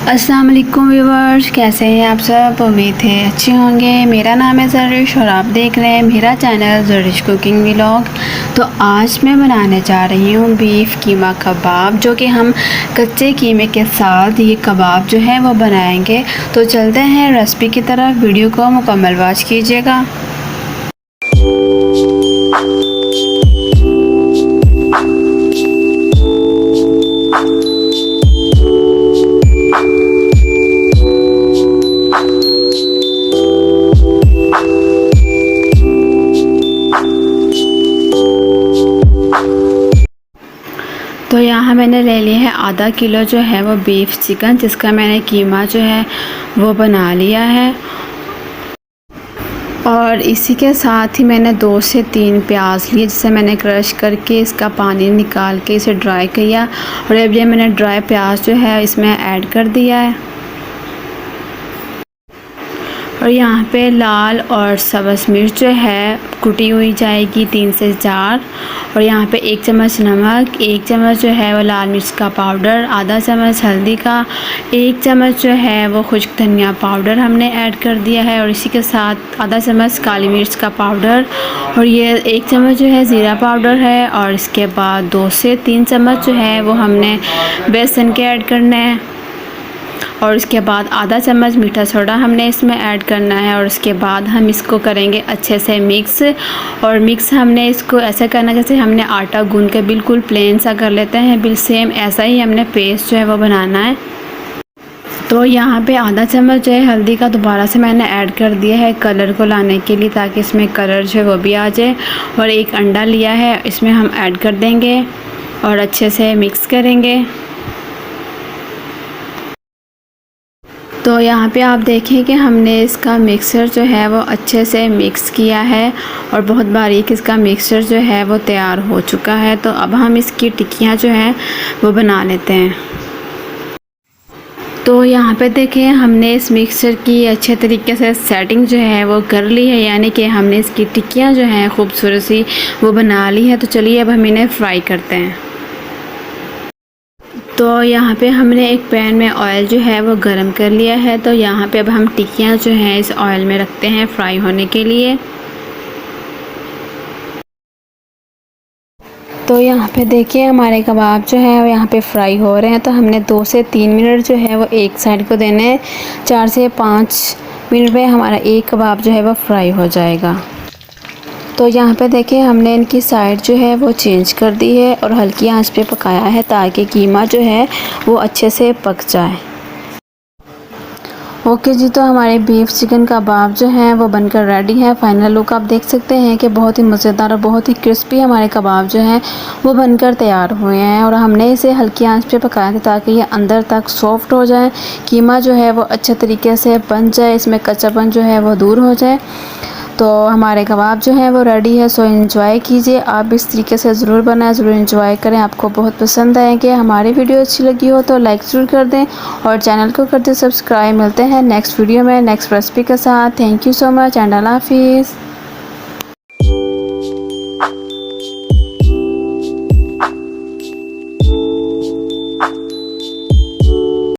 अस्सलाम वालेकुम व्यूवर्स, कैसे हैं आप सब। उम्मीद है अच्छे होंगे। मेरा नाम है ज़रिश और आप देख रहे हैं मेरा चैनल ज़रिश कुकिंग व्लॉग। तो आज मैं बनाने जा रही हूँ बीफ कीमा कबाब, जो कि हम कच्चे कीमे के साथ ये कबाब जो है वो बनाएंगे। तो चलते हैं रेसिपी की तरफ। वीडियो को मुकम्मल वॉच कीजिएगा। तो यहाँ मैंने ले लिया है आधा किलो जो है वो बीफ चिकन, जिसका मैंने कीमा जो है वो बना लिया है। और इसी के साथ ही मैंने 2 से 3 प्याज लिए, जिसे मैंने क्रश करके इसका पानी निकाल के इसे ड्राई किया। और अब ये मैंने ड्राई प्याज जो है इसमें ऐड कर दिया है। और यहाँ पे लाल और सब्ज़ मिर्च जो है कुटी हुई जाएगी 3 से 4। और यहाँ पे 1 चम्मच नमक, 1 चम्मच जो है वो लाल मिर्च का पाउडर, आधा चम्मच हल्दी का, 1 चम्मच जो है वो खुश्क धनिया पाउडर हमने ऐड कर दिया है। और इसी के साथ आधा चम्मच काली मिर्च का पाउडर, और ये 1 चम्मच जो है ज़ीरा पाउडर है। और इसके बाद 2 से 3 चम्मच जो है वो हमने बेसन के ऐड करने हैं। और इसके बाद आधा चम्मच मीठा सोडा हमने इसमें ऐड करना है। और उसके बाद हम इसको करेंगे अच्छे से मिक्स। और मिक्स हमने इसको ऐसा करना जैसे हमने आटा गूंद के बिल्कुल प्लेन सा कर लेते हैं, बिल्कुल सेम ऐसा ही हमने पेस्ट जो है वो बनाना है। तो यहाँ पे आधा चम्मच जो है हल्दी का दोबारा से मैंने ऐड कर दिया है कलर को लाने के लिए, ताकि इसमें कलर जो है वो भी आ जाए। और 1 अंडा लिया है, इसमें हम ऐड कर देंगे और अच्छे से मिक्स करेंगे। तो यहाँ पे आप देखें कि हमने इसका मिक्सचर जो है वो अच्छे से मिक्स किया है और बहुत बारीक इसका मिक्सचर जो है वो तैयार हो चुका है। तो अब हम इसकी टिक्कियाँ जो हैं वो बना लेते हैं। तो यहाँ पे देखें हमने इस मिक्सचर की अच्छे तरीके से सेटिंग जो है वो कर ली है, यानी कि हमने इसकी टिक्कियाँ जो हैं खूबसूरत सी वो बना ली है। तो चलिए अब हम इन्हें फ्राई करते हैं। तो यहाँ पे हमने एक पैन में ऑयल जो है वो गरम कर लिया है। तो यहाँ पे अब हम टिक्कियाँ जो हैं इस ऑयल में रखते हैं फ्राई होने के लिए। तो यहाँ पे देखिए हमारे कबाब जो है वो यहाँ पे फ्राई हो रहे हैं। तो हमने 2 से 3 मिनट जो है वो एक साइड को देने हैं। 4 से 5 मिनट में हमारा एक कबाब जो है वो फ्राई हो जाएगा। तो यहाँ पे देखिए हमने इनकी साइड जो है वो चेंज कर दी है और हल्की आंच पे पकाया है, ताकि कीमा जो है वो अच्छे से पक जाए। ओके जी, तो हमारे बीफ चिकन कबाब जो हैं वो बनकर रेडी है। फाइनल लुक आप देख सकते हैं कि बहुत ही मज़ेदार और बहुत ही क्रिस्पी हमारे कबाब जो हैं वो बनकर तैयार हुए हैं। और हमने इसे हल्की आंच पे पकाया था, ताकि ये अंदर तक सॉफ्ट हो जाए, कीमा जो है वो अच्छे तरीके से बन जाए, इसमें कच्चापन जो है वो दूर हो जाए। तो हमारे कबाब जो हैं वो रेडी है। सो एंजॉय कीजिए, आप इस तरीके से ज़रूर बनाएं, ज़रूर एंजॉय करें। आपको बहुत पसंद आएंगे। हमारी वीडियो अच्छी लगी हो तो लाइक ज़रूर कर दें और चैनल को कर दें सब्सक्राइब। मिलते हैं नेक्स्ट वीडियो में नेक्स्ट रेसिपी के साथ। Thank you so much and Allah हाफिज़।